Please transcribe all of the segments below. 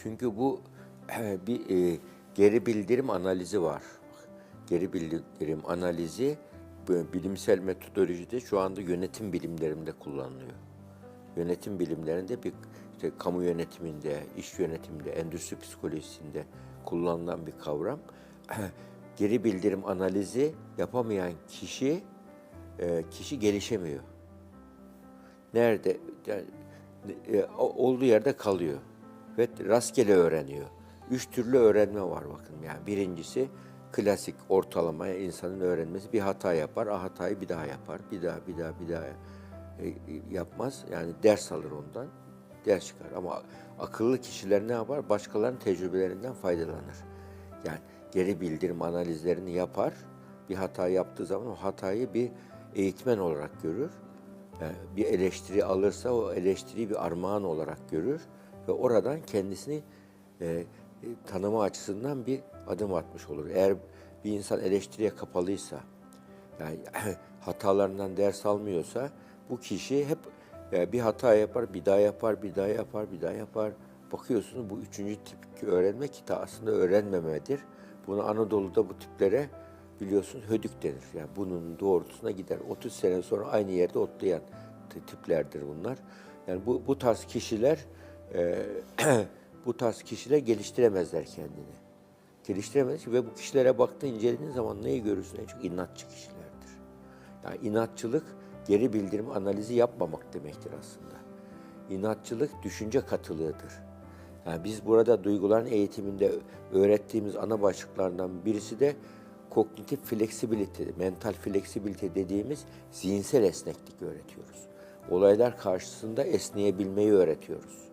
Çünkü bu bir geri bildirim analizi var. Geri bildirim analizi bilimsel metodolojide şu anda yönetim bilimlerinde kullanılıyor. Yönetim bilimlerinde işte kamu yönetiminde, iş yönetiminde, endüstri psikolojisinde kullanılan bir kavram. Geri bildirim analizi yapamayan kişi gelişemiyor. Nerede? Yani, olduğu yerde kalıyor ve rastgele öğreniyor. 3 türlü öğrenme var bakın. Yani birincisi klasik ortalamaya insanın öğrenmesi. Bir hata yapar, o hatayı bir daha yapar. Bir daha yapmaz. Yani ders alır ondan. Ders çıkar. Ama akıllı kişiler ne yapar? Başkalarının tecrübelerinden faydalanır. Yani geri bildirim analizlerini yapar. Bir hata yaptığı zaman o hatayı bir eğitmen olarak görür. Yani bir eleştiri alırsa o eleştiriyi bir armağan olarak görür ve oradan kendisini tanıma açısından bir adım atmış olur. Eğer bir insan eleştiriye kapalıysa, yani hatalarından ders almıyorsa bu kişi hep bir hata yapar, bir daha yapar, bir daha yapar, bir daha yapar. Bakıyorsunuz bu üçüncü tip öğrenme ki aslında öğrenmemedir. Bunu Anadolu'da bu tiplere biliyorsunuz hödük denir. Yani bunun doğrultusuna gider. 30 sene sonra aynı yerde otlayan tiplerdir bunlar. Yani bu tarz kişiler bu tarz kişiler geliştiremezler kendini. Geliştiremez ve bu kişilere baktığın incelediğin zaman neyi görürsün? En çok inatçı kişilerdir. Yani inatçılık geri bildirim analizi yapmamak demektir aslında. İnatçılık düşünce katılığıdır. Yani biz burada duyguların eğitiminde öğrettiğimiz ana başlıklardan birisi de kognitif fleksibilite, mental fleksibilite dediğimiz zihinsel esneklik öğretiyoruz. Olaylar karşısında esneyebilmeyi öğretiyoruz.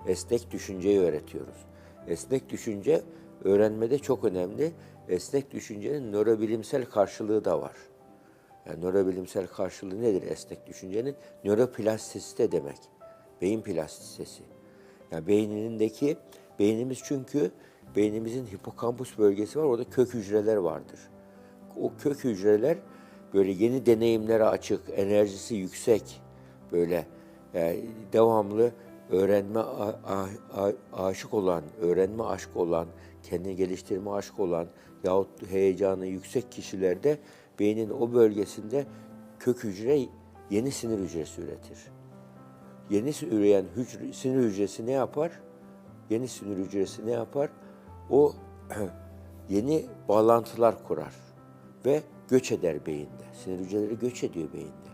Esnek düşünceyi öğretiyoruz. Esnek düşünce öğrenmede çok önemli. Esnek düşüncenin nörobilimsel karşılığı da var. Yani nörobilimsel karşılığı nedir esnek düşüncenin? Nöroplastisite demek. Beyin plastisitesi. Yani beynimiz çünkü beynimizin hipokampus bölgesi var. Orada kök hücreler vardır. O kök hücreler böyle yeni deneyimlere açık, enerjisi yüksek, böyle devamlı öğrenme aşık olan, öğrenme aşkı olan, kendini geliştirme aşkı olan yahut heyecanı yüksek kişilerde beynin o bölgesinde kök hücre yeni sinir hücresi üretir. Yeni üreyen sinir hücresi ne yapar? Yeni sinir hücresi ne yapar? O yeni bağlantılar kurar ve göç eder beyinde. Sinir hücreleri göç ediyor beyinde.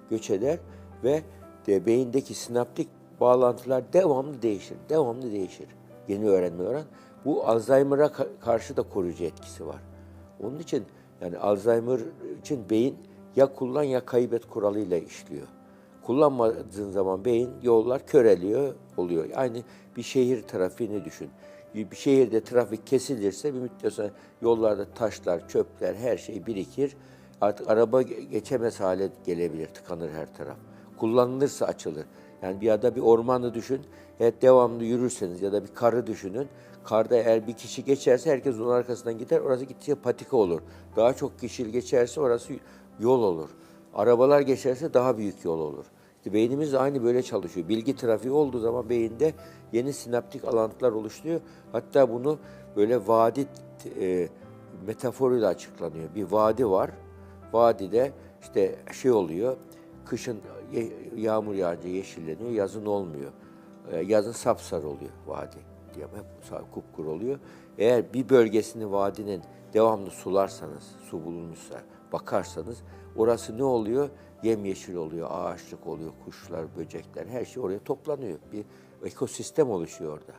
Göç eder ve beyindeki sinaptik bağlantılar devamlı değişir. Devamlı değişir. Yeni öğrenme öğren. Bu Alzheimer'a karşı da koruyucu etkisi var. Onun için yani Alzheimer için beyin ya kullan ya kaybet kuralıyla işliyor. Kullanmadığın zaman beyin yollar köreliyor oluyor. Aynı bir şehir trafiğini düşün. Bir şehirde trafik kesilirse bir müddet sonra yollarda taşlar, çöpler her şey birikir. Artık araba geçemez hale gelebilir, tıkanır her taraf. Kullanılırsa açılır. Yani bir ormanı düşün, evet devamlı yürürseniz ya da bir karı düşünün. Karda eğer bir kişi geçerse herkes onun arkasından gider, orası gittikçe patika olur. Daha çok kişi geçerse orası yol olur. Arabalar geçerse daha büyük yol olur. İşte beynimiz de aynı böyle çalışıyor. Bilgi trafiği olduğu zaman beyinde yeni sinaptik alantılar oluşturuyor. Hatta bunu böyle vadi metaforuyla açıklanıyor. Bir vadi var. Vadide işte oluyor. Kışın yağmur yağınca yeşilleniyor, yazın olmuyor. Yazın sapsarı oluyor vadi. Hep kupkuru oluyor. Eğer bir bölgesini vadinin devamlı sularsanız, su bulunmuşsa, bakarsanız orası ne oluyor? Yemyeşil oluyor, ağaçlık oluyor, kuşlar, böcekler her şey oraya toplanıyor. Bir ekosistem oluşuyor orada.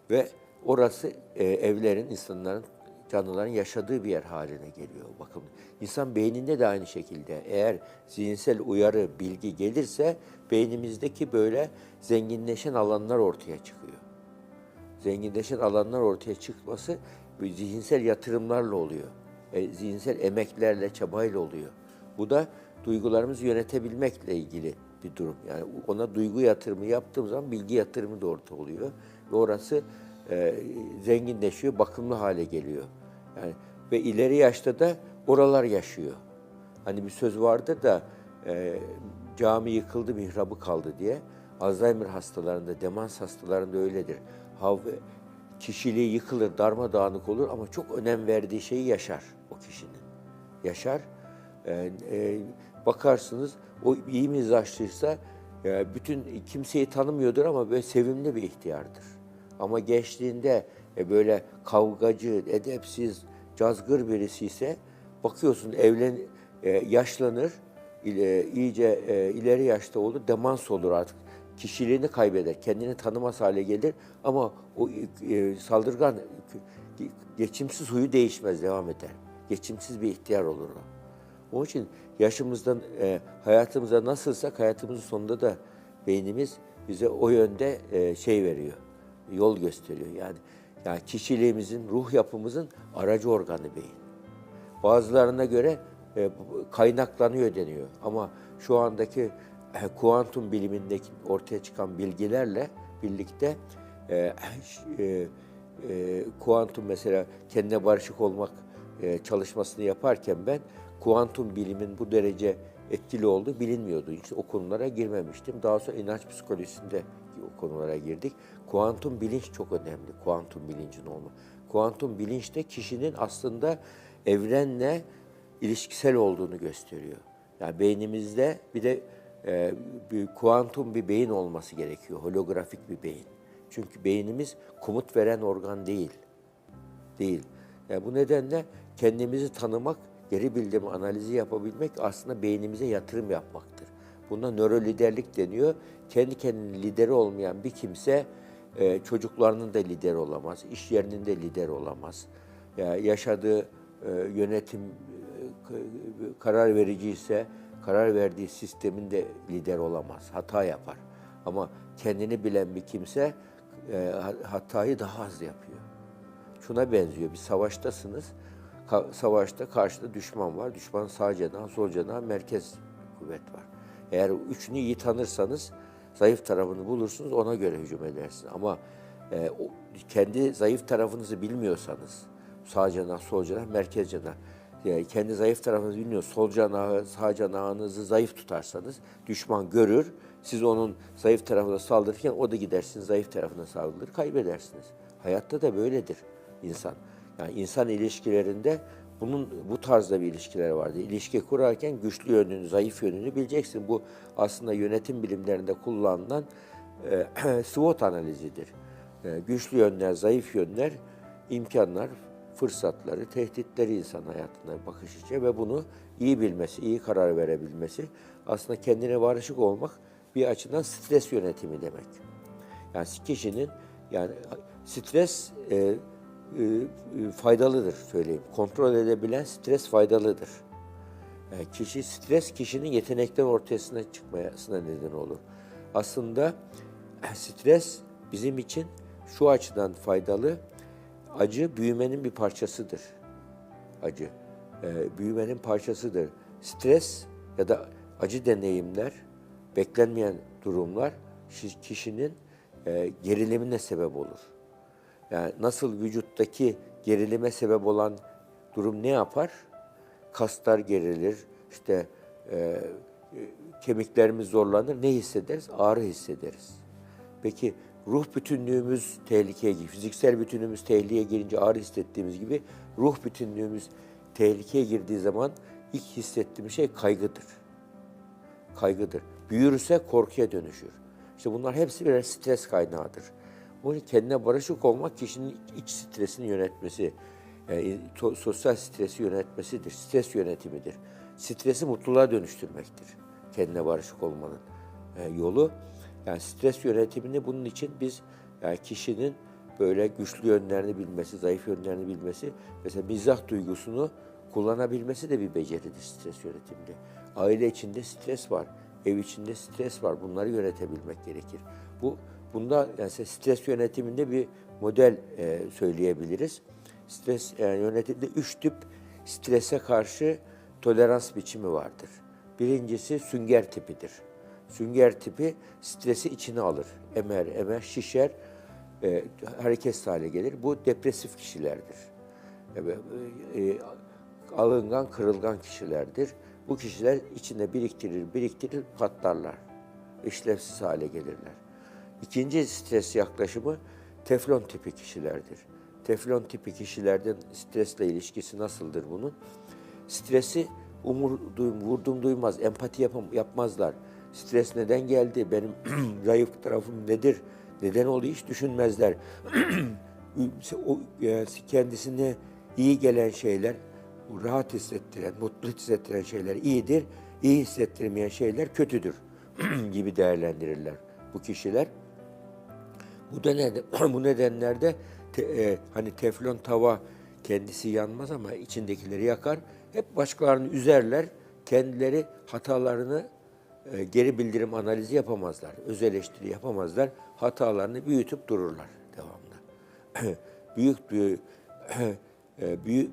Ve orası evlerin, insanların, canlıların yaşadığı bir yer haline geliyor. Bakın insan beyninde de aynı şekilde eğer zihinsel uyarı, bilgi gelirse beynimizdeki böyle zenginleşen alanlar ortaya çıkıyor. Zenginleşen alanlar ortaya çıkması zihinsel yatırımlarla oluyor. Zihinsel emeklerle, çabayla oluyor. Bu da duygularımızı yönetebilmekle ilgili bir durum. Yani ona duygu yatırımı yaptığım zaman bilgi yatırımı da ortaya oluyor. Ve orası zenginleşiyor, bakımlı hale geliyor. Yani ve ileri yaşta da oralar yaşıyor. Hani bir söz vardır da cami yıkıldı, mihrabı kaldı diye. Alzheimer hastalarında, demans hastalarında öyledir. Kişiliği yıkılır, darmadağınık olur ama çok önem verdiği şeyi yaşar o kişinin. Yaşar. Bakarsınız o iyi mizaçlıysa bütün kimseyi tanımıyordur ama böyle sevimli bir ihtiyardır. Ama gençliğinde böyle kavgacı, edepsiz, cazgır birisi ise bakıyorsun yaşlanır, iyice ileri yaşta olur, demans olur artık. Kişiliğini kaybeder, kendini tanımaz hale gelir ama o saldırgan, geçimsiz huyu değişmez, devam eder. Geçimsiz bir ihtiyar olur o. Onun için yaşımızdan, hayatımıza nasılsak hayatımızın sonunda da beynimiz bize o yönde şey veriyor, yol gösteriyor. Yani kişiliğimizin, ruh yapımızın aracı organı beyin. Bazılarına göre kaynaklanıyor deniyor. Ama şu andaki kuantum bilimindeki ortaya çıkan bilgilerle birlikte kuantum mesela kendine barışık olmak çalışmasını yaparken ben kuantum bilimin bu derece etkili olduğu bilinmiyordu. Hiç o konulara girmemiştim. Daha sonra inanç psikolojisinde o konulara girdik. Kuantum bilinç çok önemli. Kuantum bilincin olma. Kuantum bilinç de kişinin aslında evrenle ilişkisel olduğunu gösteriyor. Yani beynimizde bir de bir kuantum bir beyin olması gerekiyor. Holografik bir beyin. Çünkü beynimiz komut veren organ değil. Değil. Yani bu nedenle kendimizi tanımak, geri bildirim analizi yapabilmek aslında beynimize yatırım yapmaktır. Buna nöroliderlik deniyor. Kendi kendinin lideri olmayan bir kimse çocuklarının da lideri olamaz, iş yerinin de lideri olamaz. Yani yaşadığı yönetim karar verici ise karar verdiği sistemin de lider olamaz, hata yapar. Ama kendini bilen bir kimse hatayı daha az yapıyor. Şuna benziyor, bir savaştasınız. Savaşta karşıda düşman var. Düşman sağ cenah, sol cenah, merkez kuvvet var. Eğer üçünü iyi tanırsanız zayıf tarafını bulursunuz, ona göre hücum edersiniz. Ama kendi zayıf tarafınızı bilmiyorsanız, sağ cenah, sol cenah, merkez cenah, yani kendi zayıf tarafınızı bilmiyor, sol cenahı, sağ cenahınızı zayıf tutarsanız düşman görür, siz onun zayıf tarafına saldırırken o da gidersiniz zayıf tarafına saldırır, kaybedersiniz. Hayatta da böyledir insan. Yani insan ilişkilerinde bu tarzda bir ilişkiler vardır. İlişki kurarken güçlü yönünü, zayıf yönünü bileceksin. Bu aslında yönetim bilimlerinde kullanılan SWOT analizidir. Güçlü yönler, zayıf yönler, imkanlar, fırsatları, tehditleri insan hayatına bakış açısı ve bunu iyi bilmesi, iyi karar verebilmesi, aslında kendine barışık olmak bir açıdan stres yönetimi demek. Yani kişinin stres faydalıdır söyleyeyim. Kontrol edebilen stres faydalıdır. Stres kişinin yetenekten ortaya çıkmasına neden olur. Aslında stres bizim için şu açıdan faydalı. Acı büyümenin bir parçasıdır. Acı büyümenin parçasıdır. Stres ya da acı deneyimler, beklenmeyen durumlar kişinin gerilimine sebep olur. Yani nasıl vücuttaki gerilime sebep olan durum ne yapar? Kaslar gerilir, işte kemiklerimiz zorlanır. Ne hissederiz? Ağrı hissederiz. Peki ruh bütünlüğümüz tehlikeye giriyor. Fiziksel bütünlüğümüz tehlikeye girince ağrı hissettiğimiz gibi ruh bütünlüğümüz tehlikeye girdiği zaman ilk hissettiğimiz şey kaygıdır. Kaygıdır. Büyürse korkuya dönüşür. İşte bunlar hepsi birer stres kaynağıdır. Bunun kendine barışık olmak kişinin iç stresini yönetmesi, sosyal stresi yönetmesidir. Stres yönetimidir. Stresi mutluluğa dönüştürmektir. Kendine barışık olmanın yolu. Yani stres yönetimini bunun için biz kişinin böyle güçlü yönlerini bilmesi, zayıf yönlerini bilmesi, mesela mizah duygusunu kullanabilmesi de bir beceridir stres yönetiminde. Aile içinde stres var, ev içinde stres var. Bunları yönetebilmek gerekir. Bunda yani stres yönetiminde bir model söyleyebiliriz. Stres yönetiminde 3 tip strese karşı tolerans biçimi vardır. Birincisi sünger tipidir. Sünger tipi stresi içine alır. Emer, şişer, hareketsiz hale gelir. Bu depresif kişilerdir. Alıngan, kırılgan kişilerdir. Bu kişiler içinde biriktirir, patlarlar. İşlevsiz hale gelirler. İkinci stres yaklaşımı teflon tipi kişilerdir. Teflon tipi kişilerden stresle ilişkisi nasıldır bunun? Stresi vurdum duymaz, empati yapmazlar. Stres neden geldi, benim zayıf tarafım nedir, neden oluyor hiç düşünmezler. Kendisine iyi gelen şeyler, rahat hissettiren, mutlu hissettiren şeyler iyidir, iyi hissettirmeyen şeyler kötüdür gibi değerlendirirler bu kişiler. Bu nedenlerde hani teflon tava kendisi yanmaz ama içindekileri yakar. Hep başkalarını üzerler, kendileri hatalarını geri bildirim analizi yapamazlar, öz eleştiri yapamazlar, hatalarını büyütüp dururlar devamlı.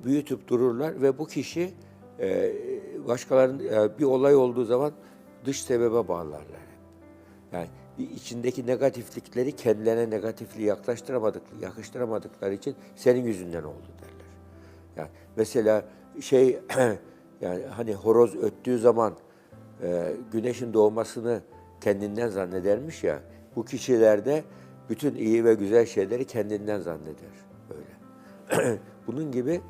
Büyütüp dururlar ve bu kişi başkalarının bir olay olduğu zaman dış sebebe bağlarlar. Yani içindeki negatiflikleri kendilerine negatifliği yakıştıramadıkları için senin yüzünden oldu derler. Yani mesela yani hani horoz öttüğü zaman güneşin doğmasını kendinden zannedermiş ya. Bu kişilerde bütün iyi ve güzel şeyleri kendinden zanneder böyle. Bunun gibi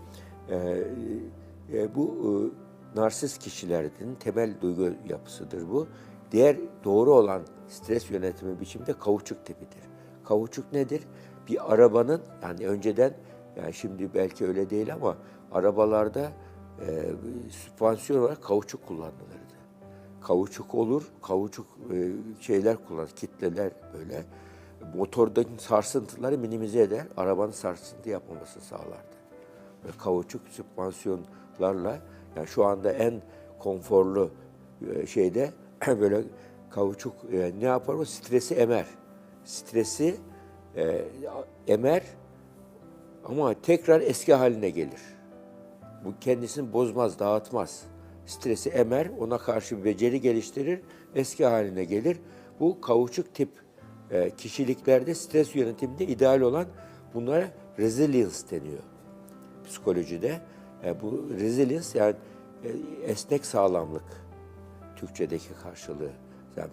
bu narsist kişilerin temel duygu yapısıdır bu. Diğer doğru olan stres yönetimi biçimi de kauçuk tipidir. Kauçuk nedir? Bir arabanın, yani önceden, yani şimdi belki öyle değil ama arabalarda süspansiyon olarak kauçuk kullanılırdı. Kauçuk olur, kauçuk şeyler kullanır, kitleler böyle. Motordaki sarsıntıları minimize eder, arabanın sarsıntı yapmamasını sağlardı. Ve kauçuk süspansiyonlarla, yani şu anda en konforlu şeyde böyle kauçuk ne yapar o? Stresi emer. Stresi emer ama tekrar eski haline gelir. Bu kendisini bozmaz, dağıtmaz. Stresi emer, ona karşı bir beceri geliştirir, eski haline gelir. Bu kauçuk tip kişiliklerde stres yönetiminde ideal olan bunlara resilience deniyor psikolojide. Bu resilience yani esnek sağlamlık Türkçedeki karşılığı. Yani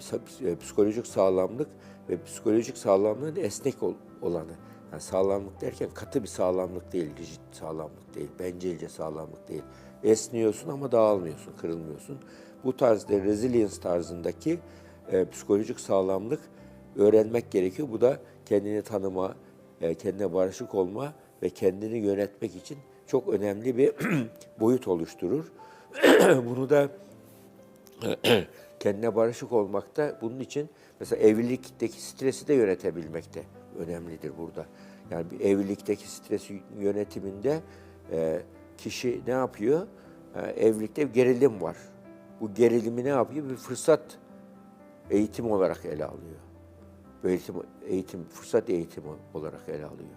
psikolojik sağlamlık ve psikolojik sağlamlığın esnek olanı. Yani sağlamlık derken katı bir sağlamlık değil, rigid sağlamlık değil, bencilce sağlamlık değil. Esniyorsun ama dağılmıyorsun, kırılmıyorsun. Bu tarzda resilience tarzındaki psikolojik sağlamlık öğrenmek gerekiyor. Bu da kendini tanıma, kendine barışık olma ve kendini yönetmek için çok önemli bir boyut oluşturur. Bunu da kendine barışık olmak da bunun için mesela evlilikteki stresi de yönetebilmek de önemlidir burada. Yani bir evlilikteki stres yönetiminde kişi ne yapıyor? Evlilikte bir gerilim var. Bu gerilimi ne yapıyor? Bir fırsat eğitim olarak ele alıyor. Fırsat eğitimi olarak ele alıyor.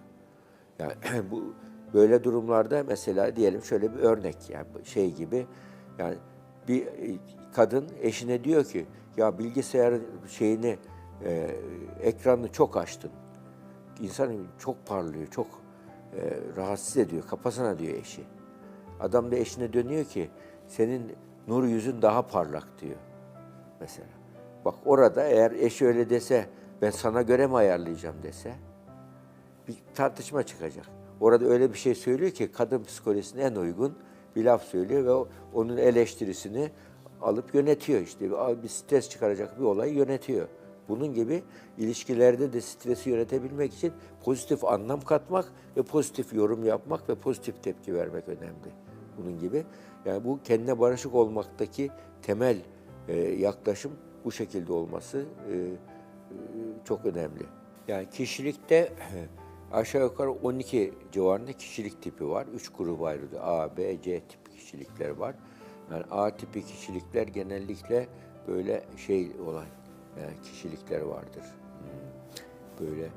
Yani bu böyle durumlarda mesela diyelim şöyle bir örnek, yani şey gibi, yani bir kadın eşine diyor ki ya bilgisayarın ekranını çok açtın. İnsan çok parlıyor, çok rahatsız ediyor, kapasana diyor eşi. Adam da eşine dönüyor ki senin nur yüzün daha parlak diyor mesela. Bak orada eğer eşi öyle dese, ben sana göre mi ayarlayacağım dese, bir tartışma çıkacak. Orada öyle bir şey söylüyor ki kadın psikolojisine en uygun bir laf söylüyor ve onun eleştirisini alıp yönetiyor işte. Bir stres çıkaracak bir olayı yönetiyor. Bunun gibi ilişkilerde de stresi yönetebilmek için pozitif anlam katmak ve pozitif yorum yapmak ve pozitif tepki vermek önemli. Bunun gibi. Yani bu kendine barışık olmaktaki temel yaklaşım bu şekilde olması çok önemli. Yani kişilikte aşağı yukarı 12 civarında kişilik tipi var. 3 gruba ayrılıyor. A, B, C tipi kişilikler var. Yani A tipi kişilikler genellikle böyle şey olan kişilikler vardır. Böyle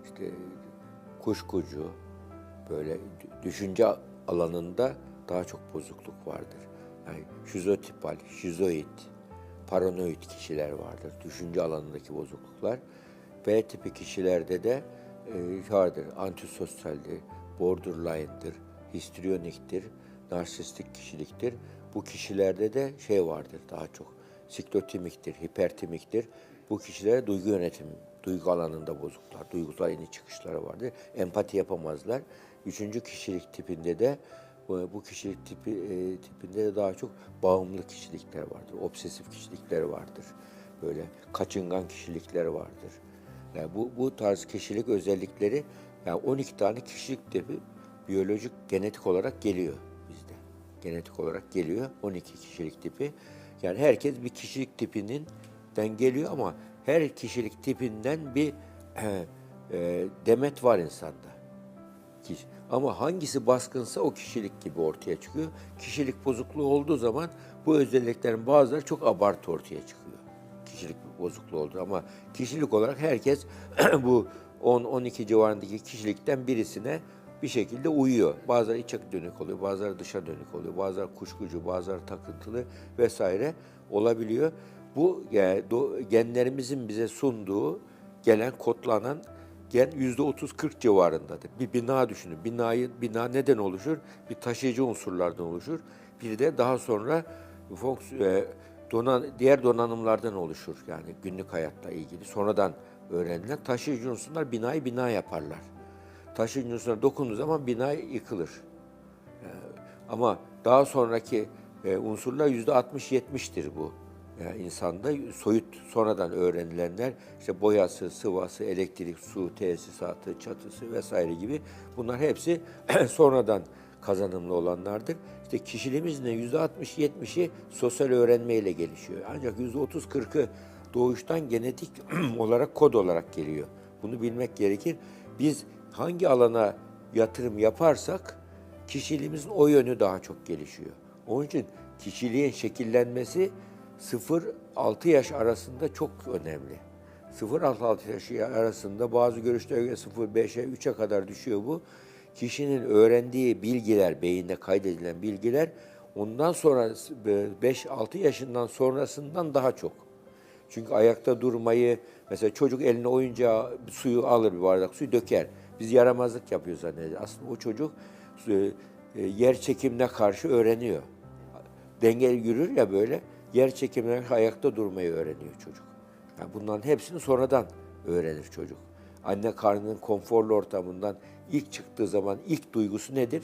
işte kuşkucu, böyle düşünce alanında daha çok bozukluk vardır. Yani şizotipal, şizoid, paranoid kişiler vardır. Düşünce alanındaki bozukluklar. B tipi kişilerde de vardır. Antisosyaldir, borderline'dır, histrioniktir, narsistik kişiliktir. Bu kişilerde de şey vardır daha çok. Siklotimiktir, hipertimiktir. Bu kişilere duygu yönetimi, duygu alanında bozuklar, duygusal iniş çıkışları vardır. Empati yapamazlar. Üçüncü kişilik tipinde de bu kişilik tipinde de daha çok bağımlı kişilikler vardır. Obsesif kişilikler vardır. Böyle kaçıngan kişilikler vardır. Yani bu tarz kişilik özellikleri, yani 12 tane kişilik tipi biyolojik genetik olarak geliyor bizde. Genetik olarak geliyor 12 kişilik tipi. Yani herkes bir kişilik tipinden geliyor ama her kişilik tipinden bir demet var insanda. Ama hangisi baskınsa o kişilik gibi ortaya çıkıyor. Kişilik bozukluğu olduğu zaman bu özelliklerin bazıları çok abartı ortaya çıkıyor. Kişilik bozukluğu oldu ama kişilik olarak herkes bu 10-12 civarındaki kişilikten birisine bir şekilde uyuyor. Bazıları içe dönük oluyor, bazıları dışa dönük oluyor, bazıları kuşkucu, bazıları takıntılı vesaire olabiliyor. Bu yani genlerimizin bize sunduğu, gelen, kodlanan gen %30-40 civarındadır. Bir bina düşünün. Bina neden oluşur? Bir taşıyıcı unsurlardan oluşur. Bir de daha sonra diğer donanımlardan oluşur. Yani günlük hayatta ilgili sonradan öğrenilen taşıyıcı unsurlar binayı bina yaparlar. Taşıyıcı unsurlara dokunduğu zaman bina yıkılır. Ama daha sonraki unsurlar %60-70'tir bu. Yani insanda soyut sonradan öğrenilenler, işte boyası, sıvası, elektrik, su, tesisatı, çatısı vesaire gibi, bunlar hepsi sonradan kazanımlı olanlardır. İşte kişiliğimizin %60-70'i sosyal öğrenmeyle gelişiyor. Ancak %30-40'ı doğuştan genetik olarak, kod olarak geliyor. Bunu bilmek gerekir. Biz hangi alana yatırım yaparsak kişiliğimizin o yönü daha çok gelişiyor. Onun için kişiliğin şekillenmesi 0-6 yaş arasında çok önemli. 0-6 yaş arasında bazı görüşlere göre 0-5'e 3'e kadar düşüyor bu. Kişinin öğrendiği bilgiler, beyinde kaydedilen bilgiler ondan sonra 5-6 yaşından sonrasından daha çok. Çünkü ayakta durmayı, mesela çocuk eline oyuncağı, suyu alır, bir bardak suyu döker. Biz yaramazlık yapıyoruz zannediyoruz. Aslında o çocuk yer çekimine karşı öğreniyor. Dengeli yürür ya böyle, yer çekimine ayakta durmayı öğreniyor çocuk. Yani bunların hepsini sonradan öğrenir çocuk. Anne karnının konforlu ortamından ilk çıktığı zaman ilk duygusu nedir?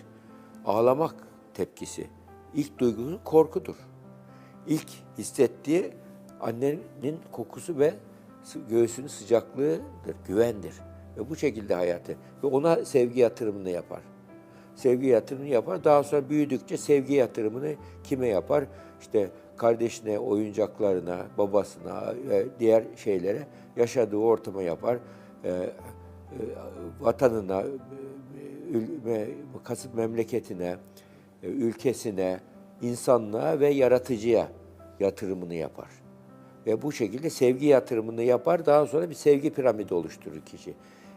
Ağlamak tepkisi. İlk duygusu korkudur. İlk hissettiği annenin kokusu ve göğsünün sıcaklığıdır, güvendir. Ve bu şekilde hayatı. Ve ona sevgi yatırımını yapar. Sevgi yatırımını yapar. Daha sonra büyüdükçe sevgi yatırımını kime yapar? İşte kardeşine, oyuncaklarına, babasına ve diğer şeylere, yaşadığı ortama yapar. Vatanına, kasıt memleketine, ülkesine, insanlığa ve yaratıcıya yatırımını yapar. Ve bu şekilde sevgi yatırımını yapar. Daha sonra bir sevgi piramidi oluşturur kişi.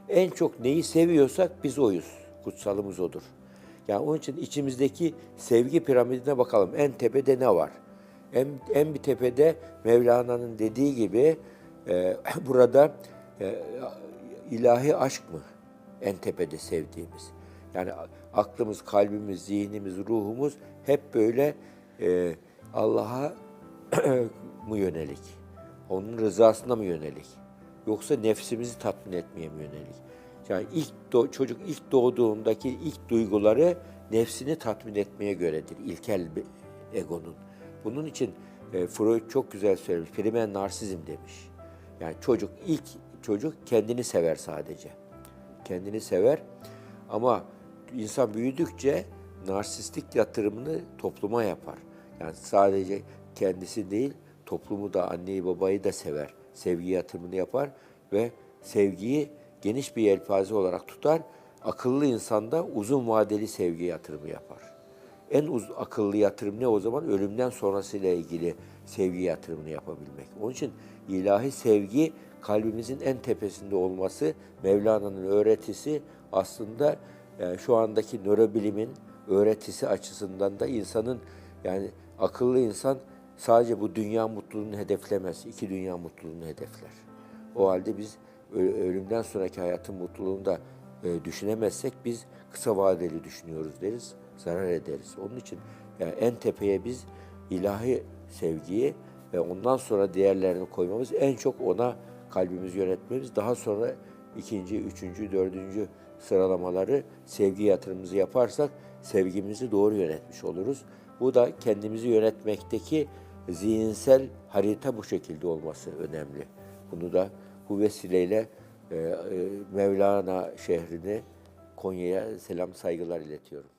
En çok neyi seviyorsak biz oyuz. Kutsalımız odur. Yani onun için içimizdeki sevgi piramidine bakalım. En tepede ne var? En bir tepede Mevlana'nın dediği gibi burada ilahi aşk mı? En tepede sevdiğimiz. Yani aklımız, kalbimiz, zihnimiz, ruhumuz hep böyle Allah'a mı yönelik? Onun rızasına mı yönelik? Yoksa nefsimizi tatmin etmeye mi yönelik? Yani çocuk ilk doğduğundaki ilk duyguları nefsini tatmin etmeye göredir. İlkel egonun. Bunun için Freud çok güzel söylemiş. Primer narsizm demiş. Yani çocuk kendini sever sadece. Kendini sever ama insan büyüdükçe narsistik yatırımını topluma yapar. Yani sadece kendisi değil, toplumu da, anneyi babayı da sever. Sevgi yatırımını yapar ve sevgiyi geniş bir yelpaze olarak tutar. Akıllı insan da uzun vadeli sevgi yatırımı yapar. Akıllı yatırım ne o zaman? Ölümden sonrasıyla ilgili sevgi yatırımını yapabilmek. Onun için ilahi sevgi kalbimizin en tepesinde olması, Mevlana'nın öğretisi aslında şu andaki nörobilimin öğretisi açısından da insanın, yani akıllı insan sadece bu dünya mutluluğunu hedeflemez, iki dünya mutluluğunu hedefler. O halde biz ölümden sonraki hayatın mutluluğunu da düşünemezsek biz kısa vadeli düşünüyoruz deriz, zarar ederiz. Onun için Yani en tepeye biz ilahi sevgiyi ve ondan sonra diğerlerini koymamız, en çok ona kalbimizi yönetmemiz, daha sonra ikinci, üçüncü, dördüncü sıralamaları sevgi yatırımımızı yaparsak sevgimizi doğru yönetmiş oluruz. Bu da kendimizi yönetmekteki zihinsel harita bu şekilde olması önemli. Bunu da bu vesileyle Mevlana şehrine, Konya'ya selam saygılar iletiyorum.